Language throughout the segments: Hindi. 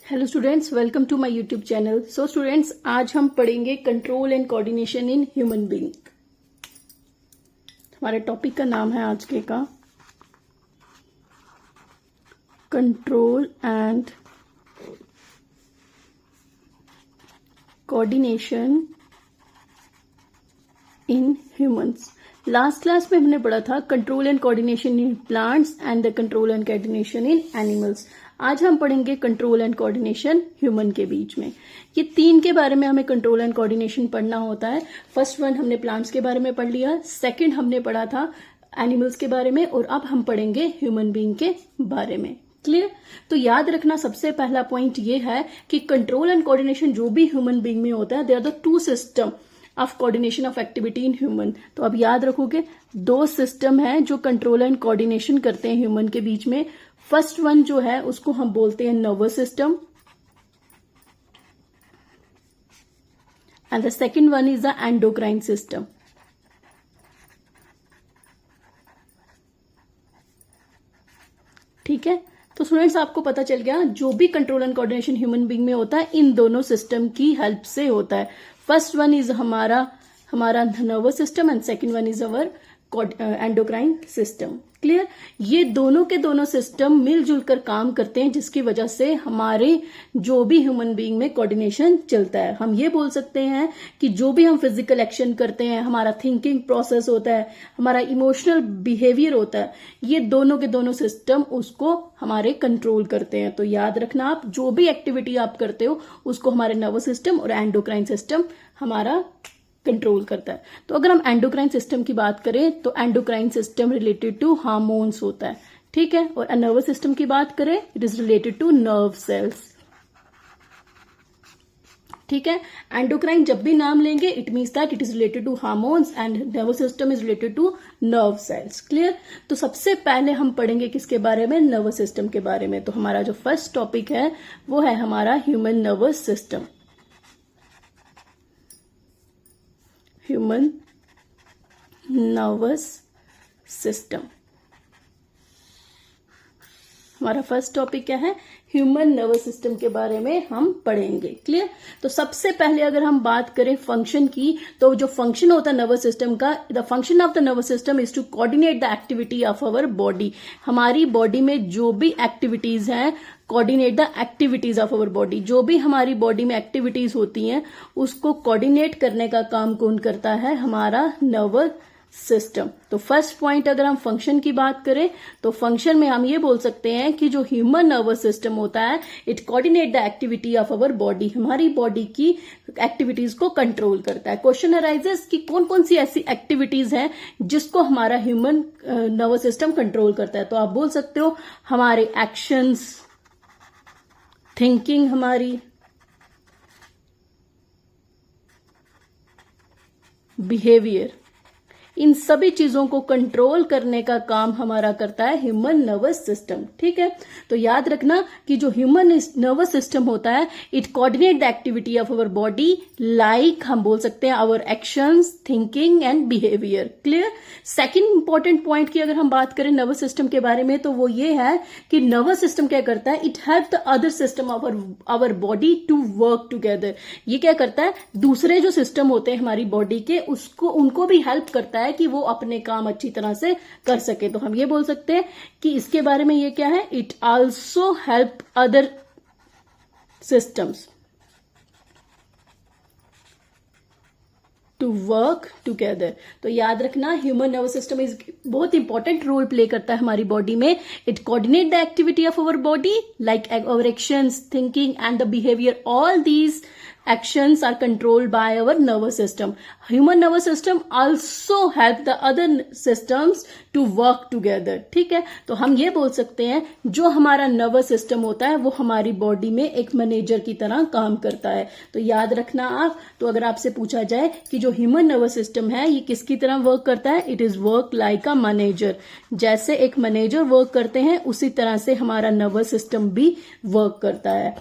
Hello students, welcome to my YouTube channel. So students, आज हम पढ़ेंगे control and coordination in human being. हमारे टॉपिक का नाम है आज के का control and coordination in humans. Last class में हमने पढ़ा था control and coordination in plants and the control and coordination in animals. आज हम पढ़ेंगे कंट्रोल एंड कोऑर्डिनेशन ह्यूमन के बीच में। ये तीन के बारे में हमें कंट्रोल एंड कोऑर्डिनेशन पढ़ना होता है। फर्स्ट वन हमने प्लांट्स के बारे में पढ़ लिया, सेकंड हमने पढ़ा था एनिमल्स के बारे में, और अब हम पढ़ेंगे ह्यूमन बीइंग के बारे में। क्लियर? तो याद रखना, सबसे पहला पॉइंट ये है कि कंट्रोल एंड कोऑर्डिनेशन जो भी ह्यूमन बीइंग में होता है, they are the two system of coordination of activity in human. तो अब याद रखोगे, दो सिस्टम है जो कंट्रोल एंड कोऑर्डिनेशन करते हैं ह्यूमन के बीच में। फर्स्ट वन जो है उसको हम बोलते हैं nervous system, and the second one is the endocrine system. ठीक है, तो स्टूडेंट्स आपको पता चल गया, जो भी control and coordination human being में होता है, इन दोनों सिस्टम की हेल्प से होता है। फर्स्ट वन इज हमारा nervous system and second one is our endocrine system. Clear? ये दोनों के दोनों सिस्टम मिलजुल कर काम करते हैं, जिसकी वजह से हमारे जो भी ह्यूमन बीइंग में कोऑर्डिनेशन चलता है। हम ये बोल सकते हैं कि जो भी हम फिजिकल एक्शन करते हैं, हमारा थिंकिंग प्रोसेस होता है, हमारा इमोशनल बिहेवियर होता है, ये दोनों के दोनों सिस्टम उसको हमारे कंट्रोल करते हैं। तो याद रखना, आप जो भी एक्टिविटी आप करते हो उसको हमारे नर्वस सिस्टम और एंडोक्राइन सिस्टम हमारा कंट्रोल करता है। तो अगर हम एंडोक्राइन सिस्टम की बात करें तो endocrine system related to hormones होता है। ठीक है, और नर्वस सिस्टम की बात करें, it is related to nerve cells. ठीक है, एंडोक्राइन जब भी नाम लेंगे it means that it is related to hormones and nervous system is related to nerve cells. Clear? तो सबसे पहले हम पढ़ेंगे किसके बारे में? नर्वस सिस्टम के बारे में। तो हमारा जो फर्स्ट टॉपिक है वो है हमारा human nervous system. Human nervous system हमारा फर्स्ट टॉपिक क्या है? ह्यूमन नर्वस सिस्टम के बारे में हम पढ़ेंगे। क्लियर? तो सबसे पहले अगर हम बात करें फंक्शन की, तो जो फंक्शन होता है नर्वस सिस्टम का, the function of the nervous system is to coordinate the activity of our body. हमारी बॉडी में जो भी एक्टिविटीज हैं, coordinate the activities of our body. जो भी हमारी बॉडी में एक्टिविटीज होती हैं उसको कोऑर्डिनेट करने का काम कौन करता है? हमारा नर्वस सिस्टम। तो फर्स्ट पॉइंट अगर हम फंक्शन की बात करें तो फंक्शन में हम ये बोल सकते हैं कि जो ह्यूमन नर्वस सिस्टम होता है, it coordinate the activity of our body. हमारी बॉडी की एक्टिविटीज को कंट्रोल करता है। क्वेश्चन अराइजेस कि कौन कौन सी ऐसी एक्टिविटीज हैं जिसको हमारा ह्यूमन नर्वस सिस्टम कंट्रोल करता है। तो आप बोल सकते हो हमारे एक्शंस, थिंकिंग, हमारी बिहेवियर, इन सभी चीजों को कंट्रोल करने का काम हमारा करता है ह्यूमन नर्वस सिस्टम। ठीक है, तो याद रखना कि जो ह्यूमन नर्वस सिस्टम होता है, it coordinate the activity of our body, like हम बोल सकते हैं our actions, thinking and behaviour. Clear? Second important point की अगर हम बात करें नर्वस सिस्टम के बारे में, तो वो ये है कि नर्वस सिस्टम क्या करता है? It help the other system of our body to work together. ये क्या करता है? दूसरे जो सिस्टम होते हैं हमारी बॉडी के, उनको भी हेल्प करता है कि वो अपने काम अच्छी तरह से कर सके। तो हम ये बोल सकते हैं कि इसके बारे में ये क्या है? It also help other systems to work together. तो याद रखना, ह्यूमन नर्वस सिस्टम इज बहुत इंपॉर्टेंट रोल प्ले करता है हमारी बॉडी में। It coordinate the activity of our body like our actions, thinking and the behaviour. All these actions are controlled by our nervous system. Human nervous system also help the other systems to work together. ठीक है, तो हम ये बोल सकते हैं जो हमारा नर्वस सिस्टम होता है वो हमारी बॉडी में एक मैनेजर की तरह काम करता है। तो याद रखना आप, तो अगर आपसे पूछा जाए कि जो ह्यूमन नर्वस सिस्टम है ये किसकी तरह वर्क करता है, it is work like a manager. जैसे एक मैनेजर वर्क करते हैं उसी तरह से हमारा नर्वस सिस्टम भी वर्क करता है।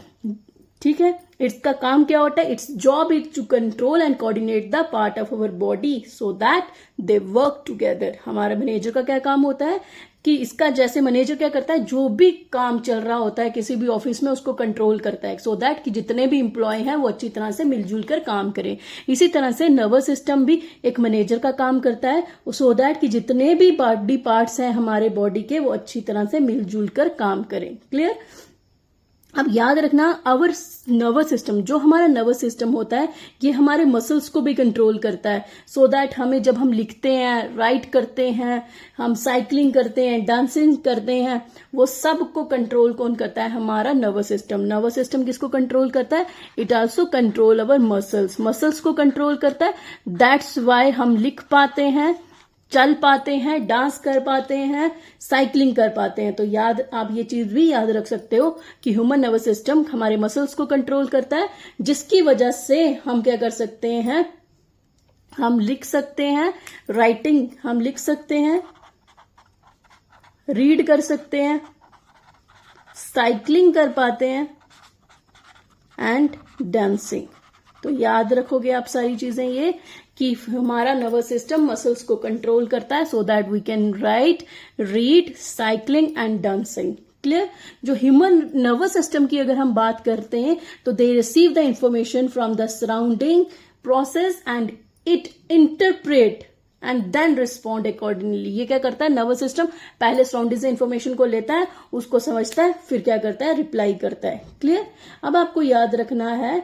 ठीक है, इसका काम क्या होता है? Its job is to control and coordinate the part of our body so that they work together. हमारा मैनेजर का क्या काम होता है? कि इसका जैसे मैनेजर क्या करता है, जो भी काम चल रहा होता है किसी भी ऑफिस में उसको कंट्रोल करता है, सो दैट कि जितने भी इंप्लॉय हैं वो अच्छी तरह से मिलजुल कर काम करें। इसी तरह से नर्वस सिस्टम भी एक मैनेजर का काम करता है, सो दैट कि जितने भी बॉडी पार्ट्स हैं हमारे बॉडी के वो अच्छी तरह से मिलजुल कर काम करें। क्लियर। अब याद रखना, आवर नर्वस सिस्टम, जो हमारा नर्वस सिस्टम होता है ये हमारे मसल्स को भी कंट्रोल करता है, सो दैट हमें जब हम लिखते हैं, राइट करते हैं, हम साइकिलिंग करते हैं, डांसिंग करते हैं, वो सब को कंट्रोल कौन करता है, हमारा नर्वस सिस्टम। नर्वस सिस्टम किसको कंट्रोल करता है, it also control our muscles, muscles को कंट्रोल करता है। दैट्स वाई हम लिख पाते हैं, चल पाते हैं, डांस कर पाते हैं, साइकिलिंग कर पाते हैं। तो याद, आप ये चीज भी याद रख सकते हो कि ह्यूमन नर्वस सिस्टम हमारे मसल्स को कंट्रोल करता है, जिसकी वजह से हम क्या कर सकते हैं, हम लिख सकते हैं, राइटिंग हम लिख सकते हैं, रीड कर सकते हैं, साइकिलिंग कर पाते हैं एंड डांसिंग। तो याद रखोगे आप सारी चीजें ये कि हमारा नर्वस सिस्टम मसल्स को कंट्रोल करता है, so that we can write, read, cycling and dancing. Clear. जो ह्यूमन नर्वस सिस्टम की अगर हम बात करते हैं तो they receive the information from the surrounding process and it interpret and then respond accordingly. ये क्या करता है, नर्वस सिस्टम पहले सराउंडिंग से इंफॉर्मेशन को लेता है, उसको समझता है, फिर क्या करता है, रिप्लाई करता है। क्लियर। अब आपको याद रखना है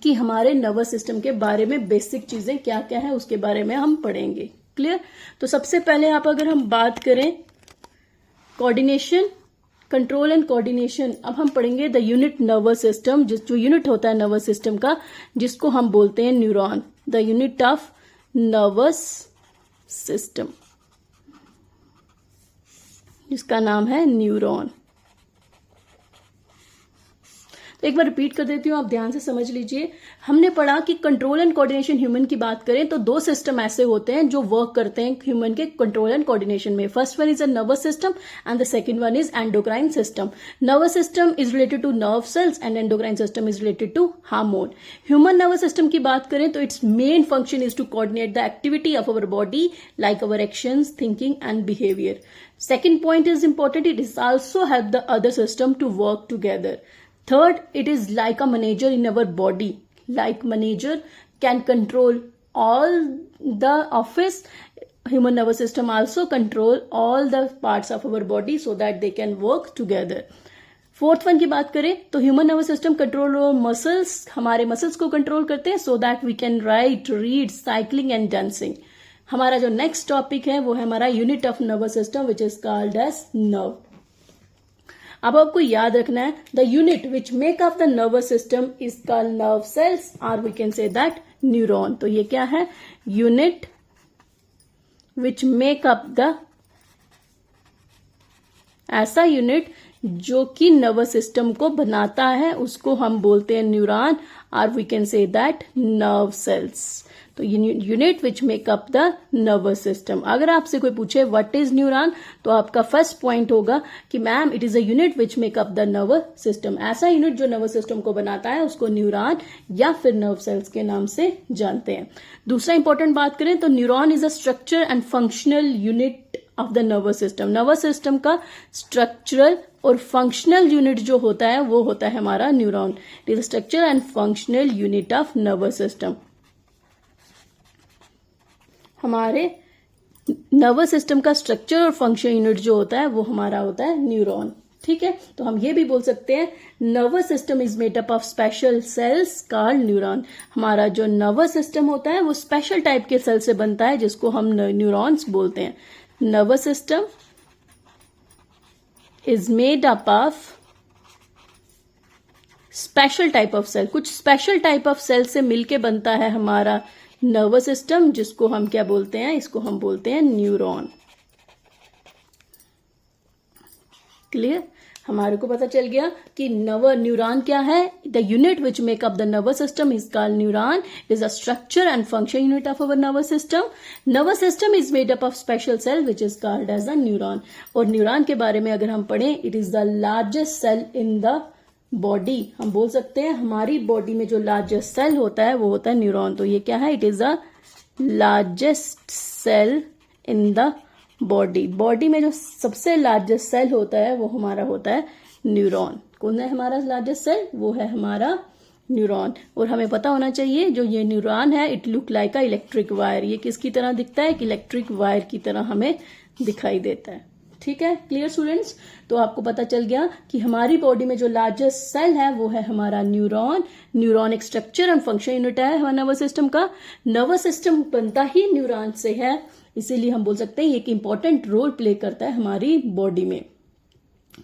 कि हमारे नर्वस सिस्टम के बारे में बेसिक चीजें क्या क्या है उसके बारे में हम पढ़ेंगे। क्लियर। तो सबसे पहले आप अगर हम बात करें कोऑर्डिनेशन, कंट्रोल एंड कोऑर्डिनेशन, अब हम पढ़ेंगे द यूनिट नर्वस सिस्टम, जो यूनिट होता है नर्वस सिस्टम का, जिसको हम बोलते हैं neuron, the unit of nervous system, जिसका नाम है न्यूरॉन। तो एक बार रिपीट कर देती हूँ, आप ध्यान से समझ लीजिए। हमने पढ़ा कि कंट्रोल एंड कोऑर्डिनेशन ह्यूमन की बात करें तो दो सिस्टम ऐसे होते हैं जो वर्क करते हैं ह्यूमन के कंट्रोल एंड कोऑर्डिनेशन में। First one is a nervous system and the second one is endocrine system. Nervous system is related to nerve cells and endocrine system is related to hormone. Human nervous system की बात करें तो its main function is to coordinate the activity of our body like our actions, thinking and behaviour. Second point is important, it is also help the other system to work together. Third, it is like a manager in our body. Like manager can control all the office, human nervous system also control all the parts of our body so that they can work together. Fourth one की बात करें तो human nervous system control over muscles, हमारे मसल्स को कंट्रोल करते हैं so that we can write, read, cycling and dancing. हमारा जो नेक्स्ट टॉपिक है वो है हमारा unit of nervous system which is called as nerve. अब आपको याद रखना है the unit which make up the nervous system is called nerve cells और we can say that neuron. तो ये क्या है, unit which make up the, ऐसा यूनिट जो कि नर्वस सिस्टम को बनाता है उसको हम बोलते हैं न्यूरॉन और we can say that nerve cells. तो unit which make up the nervous system. अगर आपसे कोई पूछे व्हाट इज न्यूरॉन तो आपका फर्स्ट पॉइंट होगा कि ma'am it is a unit which make up the nervous system. ऐसा यूनिट जो नर्वस सिस्टम को बनाता है उसको न्यूरॉन या फिर नर्व सेल्स के नाम से जानते हैं। दूसरा इंपॉर्टेंट बात करें तो neuron is a structure and functional unit of the nervous system. Nervous system का स्ट्रक्चरल और फंक्शनल यूनिट जो होता है वो होता है हमारा neuron. It is structure and functional unit of nervous system. हमारे नर्वस सिस्टम का स्ट्रक्चर और फंक्शन यूनिट जो होता है वो हमारा होता है न्यूरॉन। ठीक है, तो हम ये भी बोल सकते हैं nervous system is made up of special cells called neuron. हमारा जो नर्वस सिस्टम होता है वो स्पेशल टाइप के सेल से बनता है जिसको हम न्यूरॉन्स बोलते हैं। Nervous system is made up of special type of cell, कुछ स्पेशल टाइप ऑफ सेल से मिलके बनता है हमारा नर्वस सिस्टम, जिसको हम क्या बोलते हैं, इसको हम बोलते हैं न्यूरॉन। क्लियर, हमारे को पता चल गया कि न्यूरॉन क्या है। The unit which make up the nervous system is called neuron, is a structure and function unit of our nervous system. Nervous system is made up of special cell which is called as a neuron. और न्यूरॉन के बारे में अगर हम पढ़ें, it is the largest cell in the body. हम बोल सकते हैं हमारी बॉडी में जो लार्जेस्ट सेल होता है वो होता है न्यूरॉन। तो ये क्या है, it is a largest cell in the body में जो सबसे लार्जेस्ट सेल होता है वो हमारा होता है न्यूरॉन। कौन है हमारा लार्जेस्ट सेल? वो है हमारा न्यूरॉन। और हमें पता होना चाहिए जो ये न्यूरॉन है, it look like a electric wire. ये किसकी तरह दिखता है? कि इलेक्ट्रिक वायर की तरह हमें दिखाई देता है। ठीक है, क्लियर स्टूडेंट्स? तो आपको पता चल गया कि हमारी बॉडी में जो लार्जेस्ट सेल है वो है हमारा न्यूरॉन। न्यूरॉन एक स्ट्रक्चर एंड फंक्शन यूनिट है हमारे नर्वस सिस्टम का। नर्वस सिस्टम बनता ही न्यूरॉन से है, इसीलिए हम बोल सकते हैं ये एक इंपॉर्टेंट रोल प्ले करता है हमारी बॉडी में।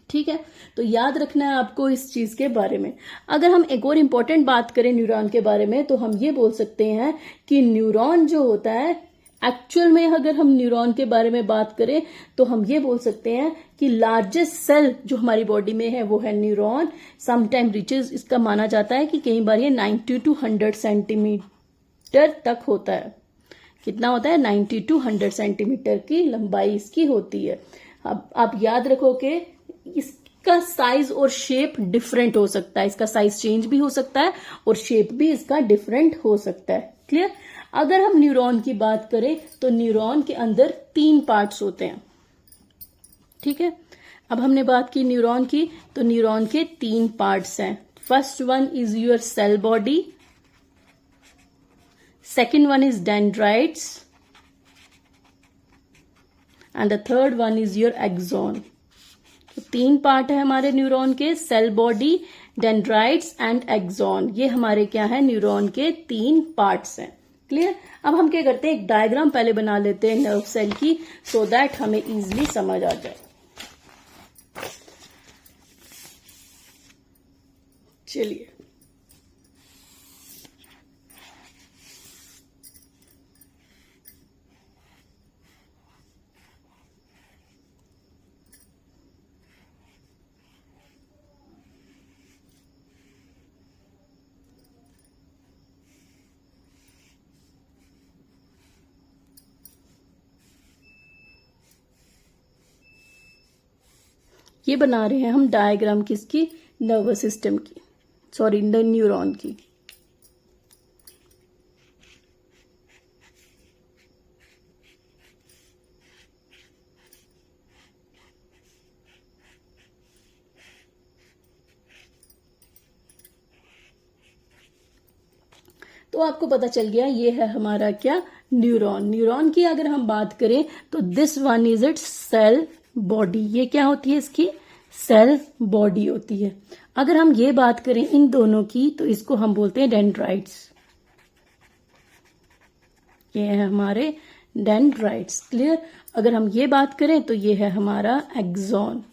ठीक है, तो याद रखना है आपको इस चीज के बारे में। अगर हम एक और इम्पोर्टेंट बात करें न्यूरॉन के बारे में, तो हम ये बोल सकते हैं कि न्यूरॉन जो होता है, एक्चुअल में अगर हम न्यूरॉन के बारे में बात करें तो हम ये बोल सकते हैं कि लार्जेस्ट सेल जो हमारी बॉडी में है वो है न्यूरॉन। समटाइम रिचेज, इसका माना जाता है कि कई बार ये 90 to 100 सेंटीमीटर तक होता है। कितना होता है? 90 to 100 सेंटीमीटर की लंबाई इसकी होती है। अब आप याद रखो कि इसका साइज और शेप डिफरेंट हो सकता है, इसका साइज चेंज भी हो सकता है और शेप भी इसका डिफरेंट हो सकता है। क्लियर? अगर हम न्यूरॉन की बात करें तो न्यूरॉन के अंदर 3 पार्ट्स होते हैं। ठीक है, अब हमने बात की न्यूरॉन की, तो न्यूरॉन के 3 पार्ट्स हैं। First one is your cell body, second one is dendrites and the third one is your axon. तो 3 पार्ट है हमारे न्यूरॉन के, cell body, dendrites and axon. ये हमारे क्या है? न्यूरॉन के 3 पार्ट्स हैं। क्लियर? अब हम क्या करते हैं, एक डायग्राम पहले बना लेते हैं नर्व सेल की, सो दैट हमें इजीली समझ आ जाए। चलिए, ये बना रहे हैं हम डायग्राम किसकी? नर्वस सिस्टम की, सॉरी न्यूरॉन की। तो आपको पता चल गया ये है हमारा क्या? न्यूरॉन। न्यूरॉन की अगर हम बात करें तो this one is its cell body. ये क्या होती है? इसकी सेल बॉडी होती है। अगर हम ये बात करें इन दोनों की तो इसको हम बोलते हैं डेंड्राइट्स। ये है हमारे डेंड्राइट्स। क्लियर? अगर हम ये बात करें तो ये है हमारा एक्सॉन।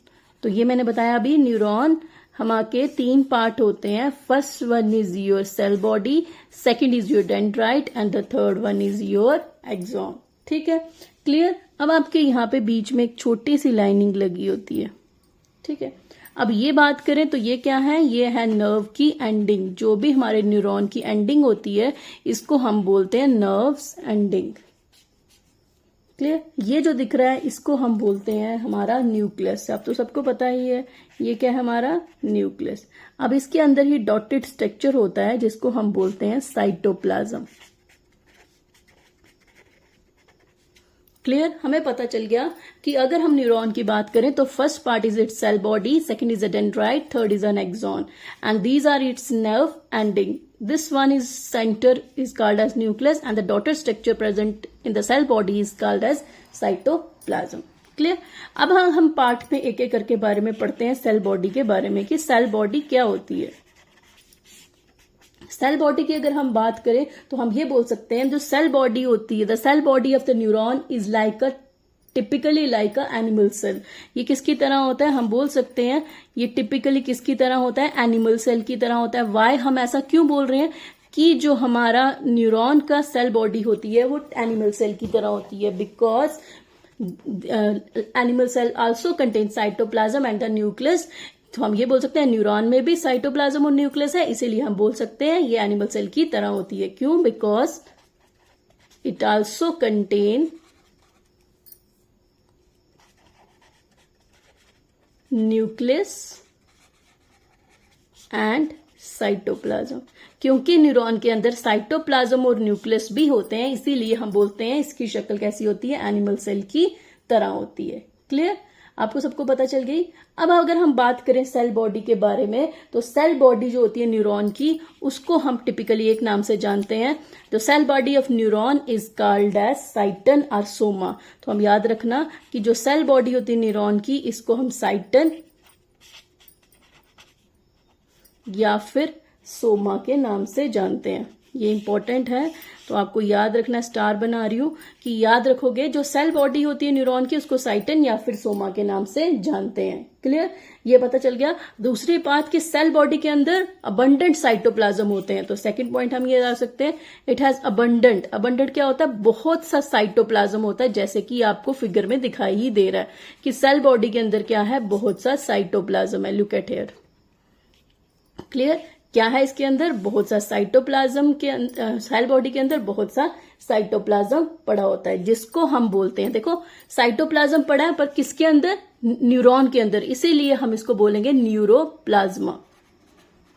तो ये मैंने बताया अभी, न्यूरॉन हमारे 3 पार्ट होते हैं। First one is your cell body, second is your dendrite and the third one is your axon. ठीक है, क्लियर? अब आपके यहाँ पे बीच में एक छोटी सी लाइनिंग लगी होती है। ठीक है, अब ये बात करें तो ये क्या है? ये है नर्व की एंडिंग। जो भी हमारे न्यूरॉन की एंडिंग होती है इसको हम बोलते हैं नर्व्स एंडिंग। क्लियर? ये जो दिख रहा है इसको हम बोलते हैं हमारा न्यूक्लियस। अब तो सबको पता ही है ये क्या है? हमारा न्यूक्लियस। अब इसके अंदर ही डॉटेड स्ट्रक्चर होता है जिसको हम बोलते हैं साइटोप्लाज्म। क्लियर? हमें पता चल गया कि अगर हम न्यूरॉन की बात करें तो first part is its cell body, second is a dendrite, third is an axon and these are its nerve ending. This one is center is called as nucleus and the dotted structure present in the cell body is called as cytoplasm. Clear? अब हम पार्ट में एक एक करके बारे में पढ़ते हैं सेल बॉडी के बारे में कि सेल बॉडी क्या होती है। सेल बॉडी की अगर हम बात करें तो हम ये बोल सकते हैं जो सेल बॉडी होती है, the cell body of the neuron is like a typically like a animal cell. ये किसकी तरह होता है? हम बोल सकते हैं ये टिपिकली किसकी तरह होता है? एनिमल सेल की तरह होता है। वाई हम ऐसा क्यों बोल रहे हैं कि जो हमारा न्यूरॉन का सेल बॉडी होती है वो एनिमल सेल की तरह होती है? Because animal cell also contain cytoplasm and the nucleus. तो हम ये बोल सकते हैं न्यूरॉन में भी साइटोप्लाज्म और न्यूक्लियस है, इसीलिए हम बोल सकते हैं ये एनिमल सेल की तरह होती है। क्यों? Because it also contain nucleus and cytoplasm. क्योंकि न्यूरॉन के अंदर साइटोप्लाज्म और न्यूक्लियस भी होते हैं, इसीलिए हम बोलते हैं इसकी शक्ल कैसी होती है? एनिमल सेल की तरह होती है। क्लियर? आपको सबको पता चल गई। अब अगर हम बात करें सेल बॉडी के बारे में, तो सेल बॉडी जो होती है न्यूरॉन की, उसको हम टिपिकली एक नाम से जानते हैं। तो cell body of neuron is called as cyton और सोमा। तो हम याद रखना कि जो सेल बॉडी होती है न्यूरॉन की, इसको हम साइटन या फिर सोमा के नाम से जानते हैं। ये इंपॉर्टेंट है, तो आपको याद रखना, स्टार बना रही हूं कि याद रखोगे जो सेल बॉडी होती है न्यूरॉन की, उसको साइटन या फिर सोमा के नाम से जानते हैं। क्लियर? ये पता चल गया। दूसरी बात कि सेल बॉडी के अंदर अबंडेंट साइटोप्लाज्म होते हैं। तो सेकंड पॉइंट हम ये जा सकते हैं, इट हैज अबंडेंट। अबंडेंट क्या होता है? बहुत सा साइटोप्लाज्म होता है, जैसे कि आपको फिगर में दिखाई ही दे रहा है कि सेल बॉडी के अंदर क्या है, बहुत सा साइटोप्लाज्म है। Look at here. क्लियर? क्या है इसके अंदर? बहुत सा साइटोप्लाज्म के सेल बॉडी के अंदर बहुत सा साइटोप्लाज्म पड़ा होता है, जिसको हम बोलते हैं, देखो साइटोप्लाज्म पड़ा है पर किसके अंदर? न्यूरॉन के अंदर, इसीलिए हम इसको बोलेंगे न्यूरोप्लाज्मा।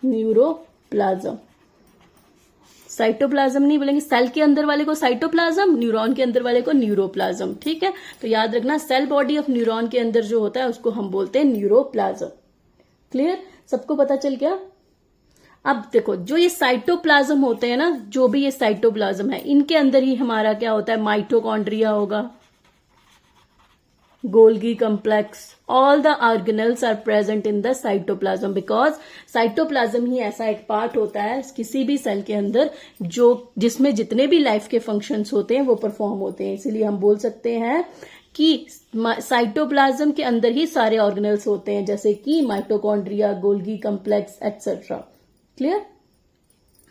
न्यूरोप्लाज्म, साइटोप्लाज्म नहीं बोलेंगे। सेल के अंदर वाले को साइटोप्लाज्म, न्यूरॉन के अंदर वाले को न्यूरोप्लाज्म। ठीक है? तो याद रखना, सेल बॉडी ऑफ न्यूरॉन के अंदर जो होता है उसको हम बोलते हैं न्यूरोप्लाज्म। क्लियर? सबको पता चल गया। अब देखो, जो ये साइटोप्लाज्म होते हैं ना, जो भी ये साइटोप्लाज्म है, इनके अंदर ही हमारा क्या होता है? माइटोकॉन्ड्रिया होगा, Golgi complex, all the organelles are present in the cytoplasm, because cytoplasm ही ऐसा एक पार्ट होता है किसी भी सेल के अंदर जो जिसमें जितने भी लाइफ के फंक्शंस होते हैं वो परफॉर्म होते हैं। इसीलिए हम बोल सकते हैं कि साइटोप्लाज्म के अंदर ही सारे ऑर्गेनेल्स होते हैं, जैसे कि mitochondria, Golgi complex etcetera. Clear?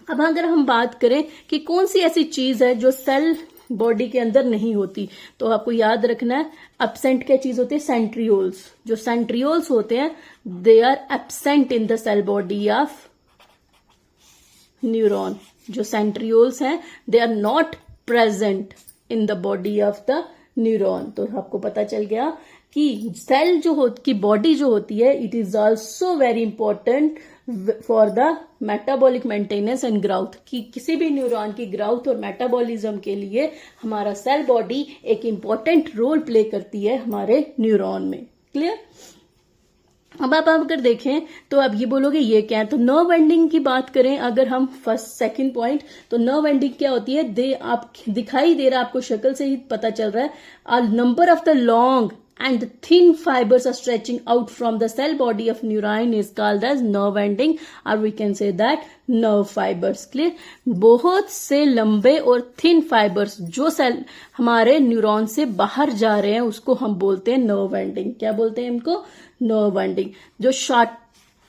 अब अगर हम बात करें कि कौन सी ऐसी चीज है जो सेल बॉडी के अंदर नहीं होती, तो आपको याद रखना है, एब्सेंट क्या चीज होती है? सेंट्रियोल्स। जो सेंट्रियोल्स होते हैं, they are absent in the cell body of neuron. जो सेंट्रियोल्स हैं, they are not present in the body of the neuron. तो आपको पता चल गया कि सेल की बॉडी जो होती है, it is also very important for the metabolic maintenance and growth, कि किसी भी न्यूरॉन की ग्राउथ और मेटाबॉलिज्म के लिए हमारा सेल बॉडी एक इंपॉर्टेंट रोल प्ले करती है हमारे न्यूरॉन में। क्लियर? अब आप अगर देखें तो अब ये बोलोगे ये क्या है? तो नर्व एंडिंग की बात करें अगर हम फर्स्ट सेकंड पॉइंट, तो नर्व एंडिंग क्या होती है? आप दिखाई दे रहा है, आपको शक्ल से ही पता चल रहा है, a number of the long and the thin fibers are stretching out from the cell body of neuron is called as nerve ending, or we can say that nerve fibers. Clear? बहुत से लंबे और थिन फाइबर्स जो सेल हमारे न्यूरॉन से बाहर जा रहे हैं उसको हम बोलते हैं नर्व एंडिंग। क्या बोलते हैं इनको? Nerve ending. जो शॉर्ट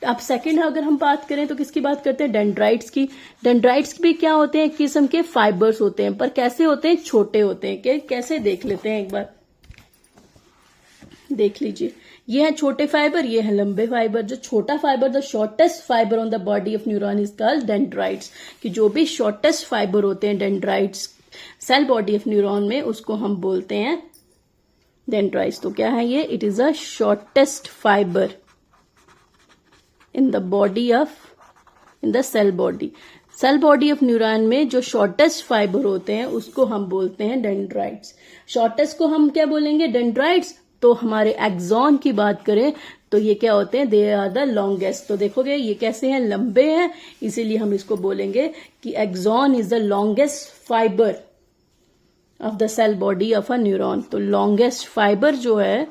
अब सेकंड अगर हम बात करें तो किसकी बात करते हैं? डेंड्राइट्स की। डेंड्राइट्स भी क्या होते हैं? एक किस्म के फाइबर्स होते हैं, पर कैसे होते हैं? छोटे होते हैं। कैसे देख लेते हैं, एक बार देख लीजिए। ये है छोटे फाइबर, ये है लंबे फाइबर। जो छोटा fibre, the shortest fibre on the body of neuron is called dendrites. कि जो भी शॉर्टेस्ट फाइबर होते हैं dendrites cell body of neuron में, उसको हम बोलते हैं डेंड्राइट्स। तो क्या है ये? It is a shortest fibre in the body of in the cell body. Cell body of neuron में जो शॉर्टेस्ट फाइबर होते हैं उसको हम बोलते हैं डेंड्राइट्स। शॉर्टेस्ट को हम क्या बोलेंगे? डेंड्राइट्स। तो हमारे एक्सॉन की बात करें तो ये क्या होते हैं? They are the longest. तो देखोगे ये कैसे हैं? लंबे हैं, इसीलिए हम इसको बोलेंगे कि axon is the longest fibre of the cell body of a neuron. तो लॉन्गेस्ट फाइबर जो है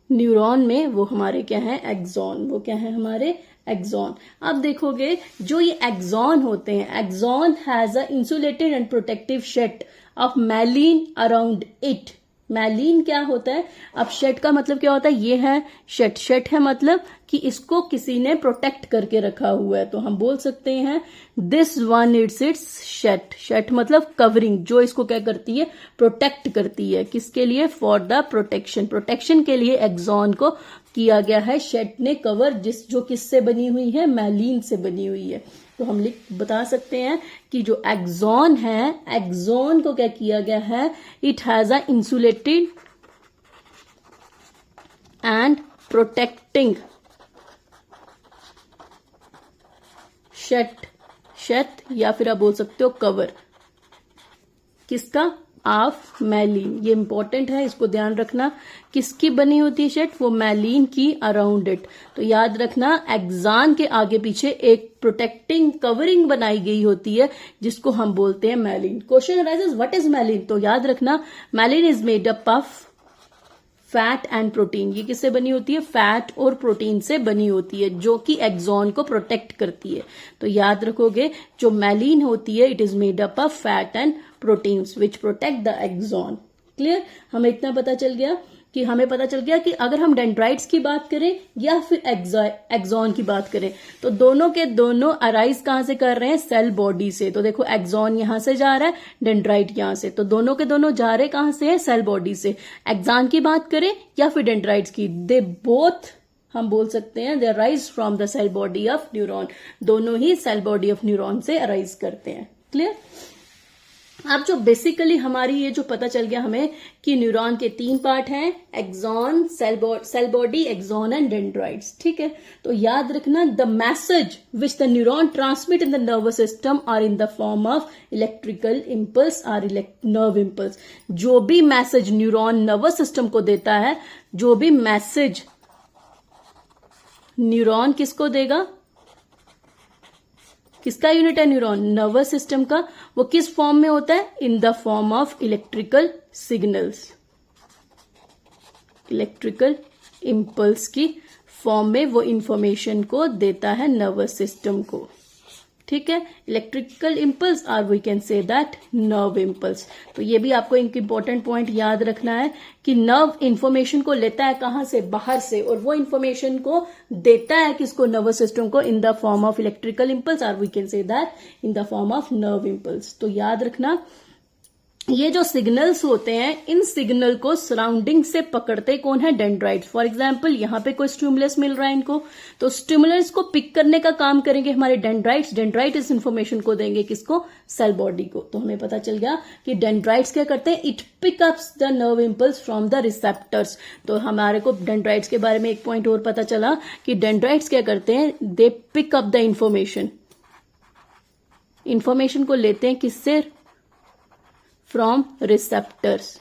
न्यूरॉन में, वो हमारे क्या है? एक्सॉन। वो क्या है? हमारे एक्सॉन। अब देखोगे जो ये एक्सॉन होते हैं, axon has a insulated and protective sheath of myelin around it. Myelin क्या होता है? अब शेड का मतलब क्या होता है? ये है शेड। शेड है मतलब कि इसको किसी ने प्रोटेक्ट करके रखा हुआ है, तो हम बोल सकते हैं this one it's sheath. Sheath मतलब कवरिंग, जो इसको क्या करती है? प्रोटेक्ट करती है। किसके लिए? For the protection. प्रोटेक्शन के लिए एक्सॉन को किया गया है शेड ने कवर, जो किससे बनी हुई है? मैलिन से बनी हुई है। तो हम बता सकते हैं कि जो एक्सॉन है, एक्सॉन को क्या किया गया है? It has a insulated and protecting sheath या फिर आप बोल सकते हो कवर। किसका? Of myelin. ये इंपॉर्टेंट है, इसको ध्यान रखना। किसकी बनी होती है शेड? वो मैलिन की अराउंड इट। तो याद रखना एक्सॉन के आगे पीछे एक प्रोटेक्टिंग कवरिंग बनाई गई होती है जिसको हम बोलते हैं myelin. Question arises what is myelin? तो याद रखना myelin is made up of fat and protein. ये किससे बनी होती है? फैट और प्रोटीन से बनी होती है जो कि एक्सॉन को प्रोटेक्ट करती है। तो याद रखोगे जो मैलिन होती है it is made up of fat and proteins which protect the axon. Clear? हमें इतना पता चल गया कि अगर हम डेंड्राइट्स की बात करें या फिर एक्सॉन की बात करें तो दोनों के दोनों अराइज कहां से कर रहे हैं? सेल बॉडी से। तो देखो एक्सॉन यहां से जा रहा है, डेंड्राइट यहां से, तो दोनों के दोनों जा रहे कहां से है? सेल बॉडी से। एक्सॉन की बात करें या फिर डेंड्राइट्स की, दे बोथ हम बोल सकते हैं they arise from the cell body of neuron. दोनों ही सेल बॉडी ऑफ न्यूरॉन से अराइज करते हैं। क्लियर? अब जो बेसिकली हमारी ये जो पता चल गया हमें कि न्यूरॉन के 3 पार्ट हैं, axon, cell body, axon and dendrites. ठीक है? तो याद रखना the message which the neuron transmit in the nervous system are in the form of electrical impulse or nerve impulse. जो भी मैसेज न्यूरॉन नर्वस सिस्टम को देता है, जो भी मैसेज न्यूरॉन किसको देगा? किसका यूनिट है न्यूरॉन? नर्वस सिस्टम का। वो किस फॉर्म में होता है? इन the form of electrical signals, electrical impulse की फॉर्म में वो इंफॉर्मेशन को देता है नर्वस सिस्टम को। ठीक है? इलेक्ट्रिकल इम्पल्स और we can say that nerve impulse. तो ये भी आपको एक इंपॉर्टेंट पॉइंट याद रखना है कि नर्व इंफॉर्मेशन को लेता है कहां से? बाहर से, और वो इंफॉर्मेशन को देता है किसको? नर्वस सिस्टम को, in the form of electrical impulse और we can say that in the form of nerve impulse. तो याद रखना ये जो सिग्नल्स होते हैं, इन सिग्नल को सराउंडिंग से पकड़ते कौन है? डेंड्राइट्स। फॉर एग्जांपल यहां पे कोई स्टिमुलस मिल रहा है इनको, तो स्टिमुलस को पिक करने का काम करेंगे हमारे डेंड्राइट्स। डेंड्राइट इस इंफॉर्मेशन को देंगे किसको? सेल बॉडी को। तो हमें पता चल गया कि डेंड्राइट्स क्या करते हैं? It pickups the nerve impulse from the receptors. तो हमारे को डेंड्राइट्स के बारे में एक पॉइंट और पता चला कि डेंड्राइट्स क्या करते हैं? They pick up the information को लेते हैं किससे? From receptors.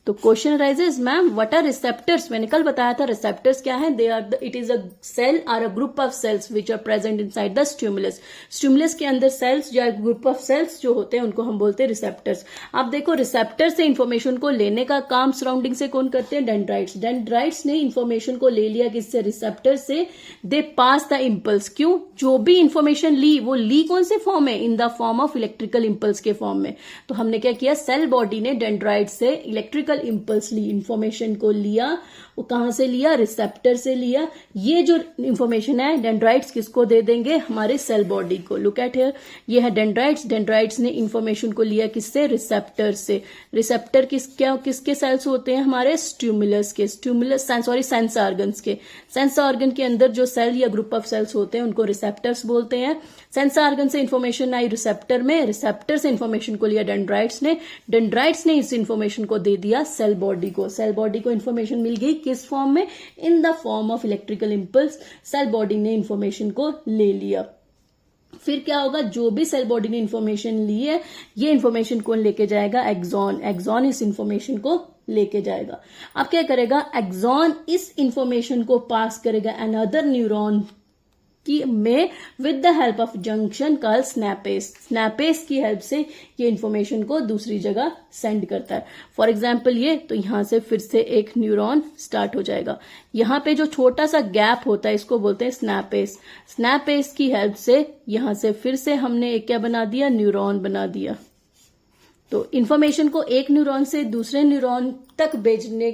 तो question rises ma'am what are receptors? मैंने कल बताया था रिसेप्टर्स क्या है? They are it is a cell और a group of cells which are present inside the stimulus. Stimulus के अंदर सेल्स या ग्रुप ऑफ सेल्स जो होते हैं उनको हम बोलते हैं रिसेप्टर्स। आप देखो रिसेप्टर से इंफॉर्मेशन को लेने का काम सराउंडिंग से कौन करते हैं? डेंड्राइट्स। डेंड्राइट्स ने इंफॉर्मेशन को ले लिया किससे? रिसेप्टर से। दे पास द इम्पल्स। क्यों? जो भी इंफॉर्मेशन ली वो ली कौन से फॉर्म में? In the form of electrical impulse के फॉर्म में। तो हमने क्या किया? सेल बॉडी ने डेंड्राइट से इलेक्ट्रिकल इम्पल्स ली, इंफॉर्मेशन को लिया। वो कहां से लिया? रिसेप्टर से लिया। ये जो इंफॉर्मेशन है डेंड्राइट्स किसको दे देंगे? हमारे सेल बॉडी को। लुक एट हियर, ये है डेंड्राइट्स। डेंड्राइट्स ने इंफॉर्मेशन को लिया किससे? रिसेप्टर से। रिसेप्टर किसके सेल्स होते हैं? हमारे स्टिमुलस के, सेंस ऑर्गन्स के। सेंस ऑर्गन के अंदर जो सेल या ग्रुप ऑफ सेल्स होते हैं उनको रिसेप्टर्स बोलते हैं। सेंस ऑर्गन से इंफॉर्मेशन आई रिसेप्टर में, रिसेप्टर से इंफॉर्मेशन को लिया डेंड्राइट्स ने, डेंड्राइट्स ने इस इंफॉर्मेशन को दे दिया सेल बॉडी को। सेल बॉडी को इंफॉर्मेशन मिल गई किस फॉर्म में? In the form of electrical impulse. Cell body ने इंफॉर्मेशन को ले लिया। फिर क्या होगा? जो भी सेल बॉडी ने इंफॉर्मेशन ली है ये इंफॉर्मेशन कौन लेके जाएगा? एक्सॉन। एक्सॉन इस इंफॉर्मेशन को लेके जाएगा। अब क्या करेगा? एक्सॉन इस इंफॉर्मेशन को पास करेगा अनदर न्यूरॉन की में with the help of junction call synapse. Synapse की हेल्प से ये इंफॉर्मेशन को दूसरी जगह सेंड करता है। फॉर एग्जाम्पल ये, तो यहां से फिर से एक न्यूरॉन स्टार्ट हो जाएगा। यहां पे जो छोटा सा गैप होता है इसको बोलते हैं स्नैपेस। स्नैपेस की हेल्प से यहां से फिर से हमने एक क्या बना दिया? न्यूरॉन बना दिया। तो इंफॉर्मेशन को एक न्यूरॉन से दूसरे न्यूरॉन तक भेजने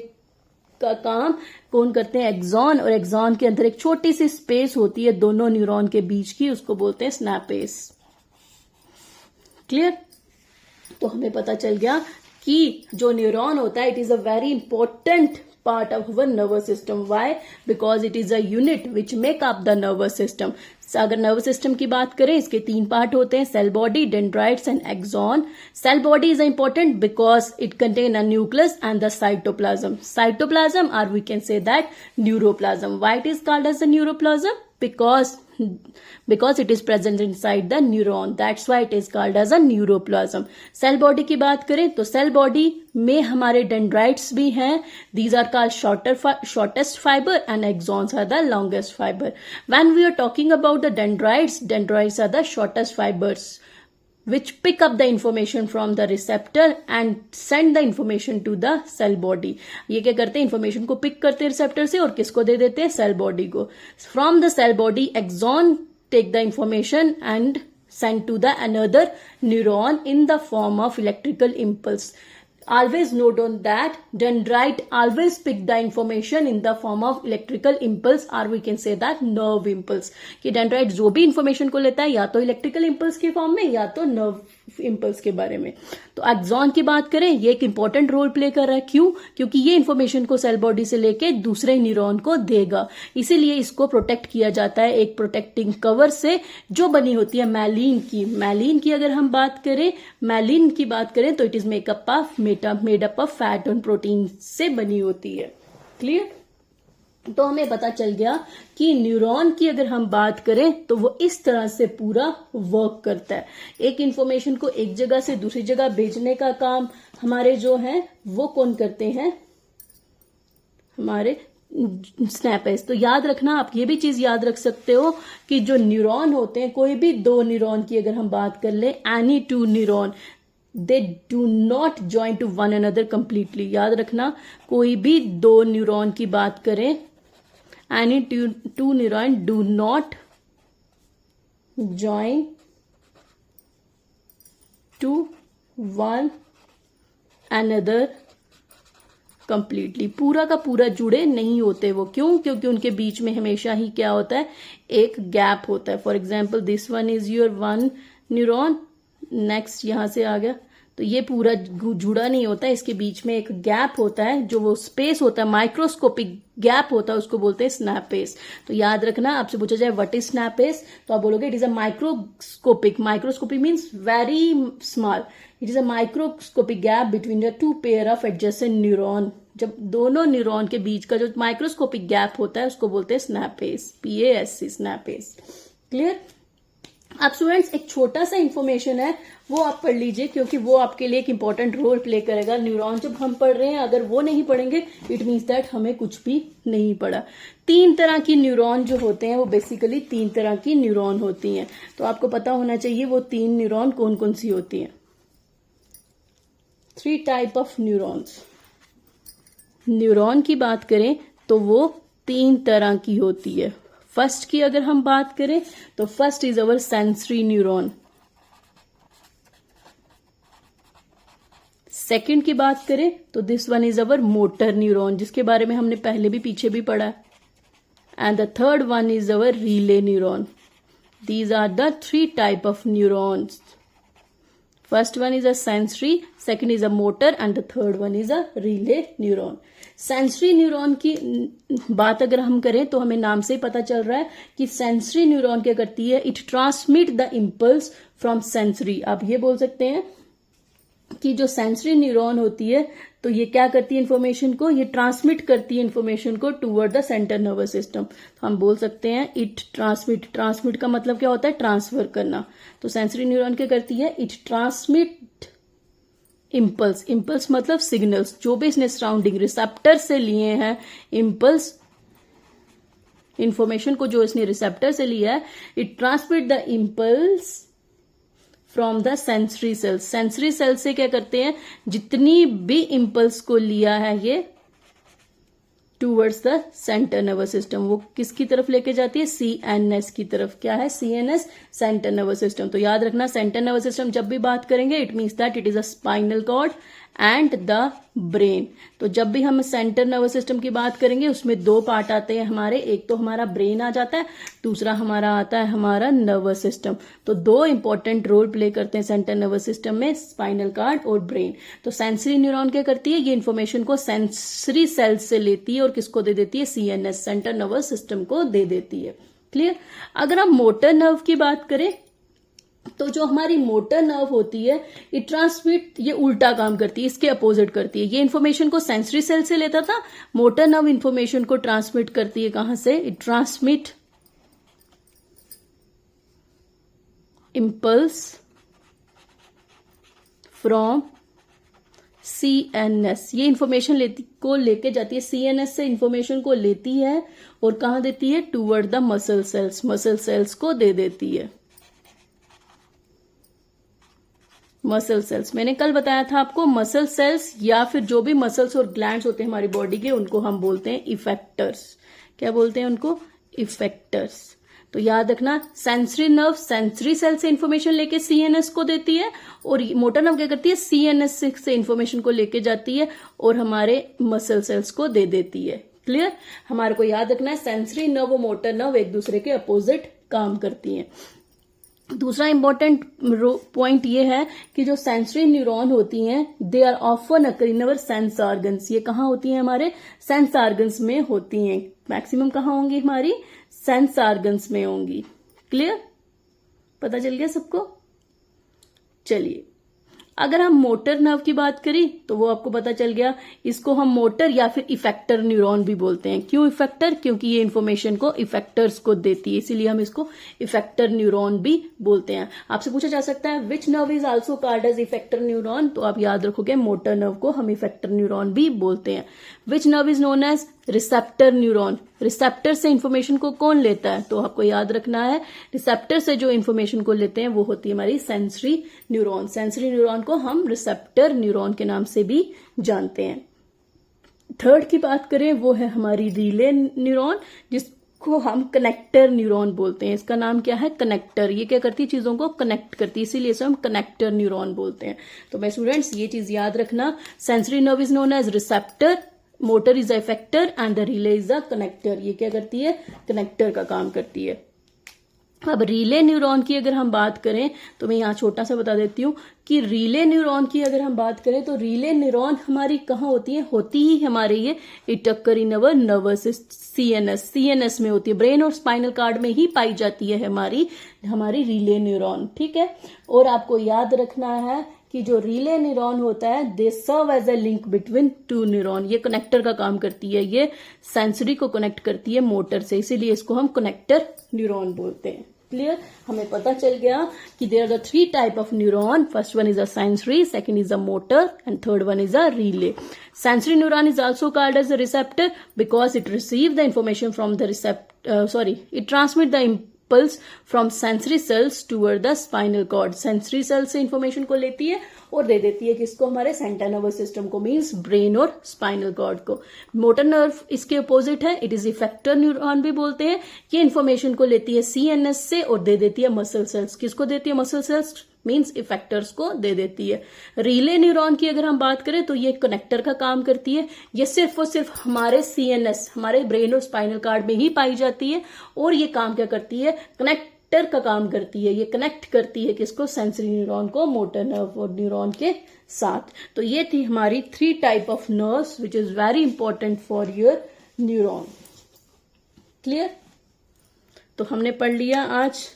का काम कौन करते हैं? एक्सॉन। और एक्सॉन के अंदर एक छोटी सी स्पेस होती है दोनों न्यूरॉन के बीच की, उसको बोलते हैं स्नैपेस। क्लियर? तो हमें पता चल गया कि जो न्यूरॉन होता है it is a very important part of our nervous system. Why? Because it is a unit which make up the nervous system. अगर नर्वस सिस्टम की बात करें इसके 3 पार्ट होते हैं, cell body, dendrites and axon. Cell body is important because it contain a nucleus and the cytoplasm. Cytoplasm और we can say that neuroplasm. Why it is called as the neuroplasm? Because because it is present inside the neuron. That's why it is called as a neuroplasm. Cell body की बात करें तो सेल बॉडी में हमारे डेंड्राइट्स भी हैं. These are called shortest fiber and axons are the longest fiber. When we are talking about the dendrites are the shortest fibers which pick up the information from the receptor and send the information to the cell body. ये क्या करते हैं, information को pick करते हैं receptor से और किसको दे देते हैं, cell body को. From the cell body, axon take the information and send to the another neuron in the form of electrical impulse. Always note on that dendrite always pick the information in the form of electrical impulse or we can say that nerve impulse. कि dendrite जो भी information को लेता है या तो electrical impulse के फॉर्म में या तो nerve impulse के बारे में. तो axon की बात करें, ये एक important रोल प्ले कर रहा है. क्यों? क्योंकि ये information को सेल बॉडी से लेके दूसरे न्यूरॉन को देगा. इसीलिए इसको प्रोटेक्ट किया जाता है एक प्रोटेक्टिंग कवर से जो बनी होती है मैलिन की. मैलिन की अगर हम बात करें तो it is made up of fat और प्रोटीन से बनी होती है. क्लियर? तो हमें पता चल गया कि न्यूरॉन की अगर हम बात करें तो वो इस तरह से पूरा वर्क करता है. एक इंफॉर्मेशन को एक जगह से दूसरी जगह भेजने का काम हमारे जो है वो कौन करते हैं, हमारे स्नैपेस. तो याद रखना, आप ये भी चीज याद रख सकते हो कि जो न्यूरॉन होते हैं, कोई भी दो न्यूरॉन की अगर हम बात कर ले, any two neuron they do not join to one another completely. याद रखना, कोई भी दो न्यूरॉन की बात करें, any two neuron do not join to one another completely. पूरा का पूरा जुड़े नहीं होते वो. क्यों? क्योंकि उनके बीच में हमेशा ही क्या होता है, एक गैप होता है. For example this one is your one neuron, next यहां से आ गया, तो ये पूरा जुड़ा नहीं होता है. इसके बीच में एक गैप होता है, जो वो स्पेस होता है, माइक्रोस्कोपिक गैप होता है, उसको बोलते हैं स्नैपेस. तो याद रखना, आपसे पूछा जाए व्हाट इज स्नैपेस तो आप बोलोगे it is a microscopic means very small. It is a microscopic gap between the two pair of adjacent neuron. जब दोनों न्यूरॉन के बीच का जो माइक्रोस्कोपिक गैप होता है उसको बोलते हैं स्नैपेस, PASC, स्नैपेस. क्लियर? अब स्टूडेंट्स एक छोटा सा इंफॉर्मेशन है वो आप पढ़ लीजिए, क्योंकि वो आपके लिए एक इंपॉर्टेंट रोल प्ले करेगा. न्यूरॉन जब हम पढ़ रहे हैं, अगर वो नहीं पढ़ेंगे इट मीन्स दैट हमें कुछ भी नहीं पढ़ा. 3 तरह की न्यूरॉन जो होते हैं वो बेसिकली 3 तरह की न्यूरॉन होती हैं. तो आपको पता होना चाहिए वो 3 न्यूरॉन कौन कौन सी होती हैं. 3 टाइप ऑफ न्यूरॉन्स. न्यूरॉन की बात करें तो वो 3 तरह की होती है. फर्स्ट की अगर हम बात करें तो first is our sensory neuron. Second की बात करें तो this one is our motor neuron, जिसके बारे में हमने पहले भी पीछे भी पढ़ा. And the third one is our relay neuron. These are the 3 type of neurons. First one is a sensory, second is a motor and the third one is a relay neuron. Sensory neuron की बात अगर हम करें तो हमें नाम से ही पता चल रहा है कि सेंसरी न्यूरॉन क्या करती है, it transmit the impulse from sensory. आप ये बोल सकते हैं कि जो सेंसरी न्यूरॉन होती है तो ये क्या करती है, इन्फॉर्मेशन को ये ट्रांसमिट करती है इन्फॉर्मेशन को toward the centre nervous system. तो हम बोल सकते हैं इट ट्रांसमिट का मतलब क्या होता है, ट्रांसफर करना. तो सेंसरी न्यूरॉन क्या करती है, इट ट्रांसमिट इम्पल्स मतलब सिग्नल्स, जो भी इसने सराउंडिंग रिसेप्टर से लिए हैं इम्पल्स, इंफॉर्मेशन को जो इसने रिसेप्टर से लिया है, it transmit the impulse from the sensory cells. Sensory cell से क्या करते हैं, जितनी भी इम्पल्स को लिया है ये towards the centre nervous system, वो किसकी तरफ लेके जाती है, CNS की तरफ. क्या है, CNS, सेंटर नर्वस सिस्टम. तो याद रखना, सेंटर नर्वस सिस्टम जब भी बात करेंगे it means that it is a spinal cord and the brain. तो जब भी हम सेंटर नर्वस सिस्टम की बात करेंगे उसमें 2 पार्ट आते हैं हमारे, एक तो हमारा ब्रेन आ जाता है, दूसरा हमारा आता है हमारा नर्वस सिस्टम. तो 2 इंपॉर्टेंट रोल प्ले करते हैं सेंटर नर्वस सिस्टम में, स्पाइनल कॉर्ड और ब्रेन. तो सेंसरी न्यूरॉन क्या करती है, ये इन्फॉर्मेशन को सेंसरी सेल्स से लेती है और किसको दे देती है, CNS, सेंटर नर्वस सिस्टम को दे देती है. क्लियर? अगर हम मोटर नर्व की बात करें तो जो हमारी मोटर नर्व होती है, इट ट्रांसमिट, ये उल्टा काम करती है, इसके अपोजिट करती है. ये इन्फॉर्मेशन को सेंसरी सेल से लेता था, मोटर नर्व इन्फॉर्मेशन को ट्रांसमिट करती है कहां से, it transmit impulse from CNS। ये इंफॉर्मेशन लेके जाती है, CNS से इंफॉर्मेशन को लेती है और कहां देती है, toward the muscle cells, muscle cells को दे देती है। मसल सेल्स, मैंने कल बताया था आपको, मसल सेल्स या फिर जो भी मसल्स और ग्लैंड्स होते हैं हमारी बॉडी के, उनको हम बोलते हैं इफेक्टर्स। क्या बोलते हैं उनको, इफेक्टर्स। तो याद रखना, सेंसरी नर्व सेंसरी सेल से इंफॉर्मेशन लेके CNS को देती है, और मोटर नर्व क्या करती है, CNS से इंफॉर्मेशन को लेके जाती है और हमारे मसल सेल्स को दे देती है। क्लियर, हमारे को याद रखना है सेंसरी नर्व और मोटर नर्व एक दूसरे के अपोजिट काम करती हैं। दूसरा इंपॉर्टेंट पॉइंट ये है कि जो सेंसरी न्यूरॉन होती हैं, they are often occur in our sense organs. ये कहाँ होती हैं, हमारे सेंस ऑर्गन्स में होती हैं। मैक्सिमम कहाँ होंगी, हमारी सेंस ऑर्गन्स में होंगी। क्लियर, पता चल गया सबको। चलिए, अगर हम मोटर नर्व की बात करें तो वो आपको पता चल गया, इसको हम मोटर या फिर इफेक्टर न्यूरॉन भी बोलते हैं। क्यों इफेक्टर, क्योंकि ये इंफॉर्मेशन को इफेक्टर्स को देती है, इसीलिए हम इसको इफेक्टर न्यूरॉन भी बोलते हैं। आपसे पूछा जा सकता है which nerve is also called as effector neuron, तो आप याद रखोगे मोटर नर्व को हम इफेक्टर न्यूरॉन भी बोलते हैं। Which nerve is known as receptor neuron, receptor से इंफॉर्मेशन को कौन लेता है, तो आपको याद रखना है रिसेप्टर से जो इंफॉर्मेशन को लेते हैं वो होती है हमारी सेंसरी न्यूरॉन। सेंसरी न्यूरॉन को हम रिसेप्टर न्यूरॉन के नाम से भी जानते हैं। थर्ड की बात करें वो है हमारी रिले न्यूरॉन, जिसको हम कनेक्टर न्यूरॉन बोलते हैं। इसका नाम क्या है, कनेक्टर। ये क्या करती है, चीजों को कनेक्ट करती है, इसीलिए इसे हम कनेक्टर न्यूरॉन बोलते हैं। तो मैं स्टूडेंट्स ये चीज याद रखना, sensory nerve is known as receptor, motor is a effector and the relay is a connector. ये क्या करती है, कनेक्टर का काम करती है। अब रिले न्यूरॉन की अगर हम बात करें तो मैं यहाँ छोटा सा बता देती हूँ कि रिले न्यूरॉन की अगर हम बात करें तो रिले न्यूरॉन हमारी कहाँ होती है, होती ही हमारे ये it occur in our nervous CNS में होती है, ब्रेन और स्पाइनल कार्ड में ही पाई जाती है हमारी रिले न्यूरॉन। ठीक है, और आपको याद रखना है कि जो रिले न्यूरॉन होता है they serve as a link between two neuron. ये कनेक्टर का काम करती है, ये सेंसरी को कनेक्ट करती है मोटर से, इसीलिए इसको हम कनेक्टर न्यूरॉन बोलते हैं। क्लियर, हमें पता चल गया कि there are the 3 type of neuron. First one is a sensory, second is a motor and third one is a relay. Sensory neuron is also called as a receptor because it receives the information from the it transmits the impulse from sensory cells toward the spinal cord. Sensory cell से information को लेती है और दे देती है किसको, हमारे सेंट्रल नर्वस सिस्टम को, मीन्स ब्रेन और स्पाइनल कॉर्ड को। मोटर नर्व इसके अपोजिट है, इट इज इफेक्टर न्यूरॉन भी बोलते हैं। ये इंफॉर्मेशन को लेती है CNS से और दे देती है मसल सेल्स। किसको देती है, मसल सेल्स मीन्स इफेक्टर्स को दे देती है। रिले न्यूरॉन की अगर हम बात करें तो ये कनेक्टर का काम करती है। ये सिर्फ और सिर्फ हमारे CNS, हमारे ब्रेन और स्पाइनल कार्ड में ही पाई जाती है और ये काम क्या करती है, कनेक्टर का काम करती है। ये कनेक्ट करती है किसको, सेंसरी न्यूरॉन को मोटर नर्व और न्यूरॉन के साथ। तो ये थी हमारी 3 type of nerves which is very important for your neuron. Clear, तो हमने पढ़ लिया आज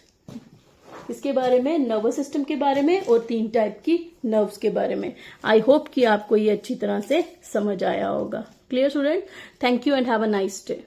इसके बारे में, नर्वस सिस्टम के बारे में और 3 टाइप की नर्व्स के बारे में। आई होप कि आपको ये अच्छी तरह से समझ आया होगा। Clear student, thank you and have a nice day.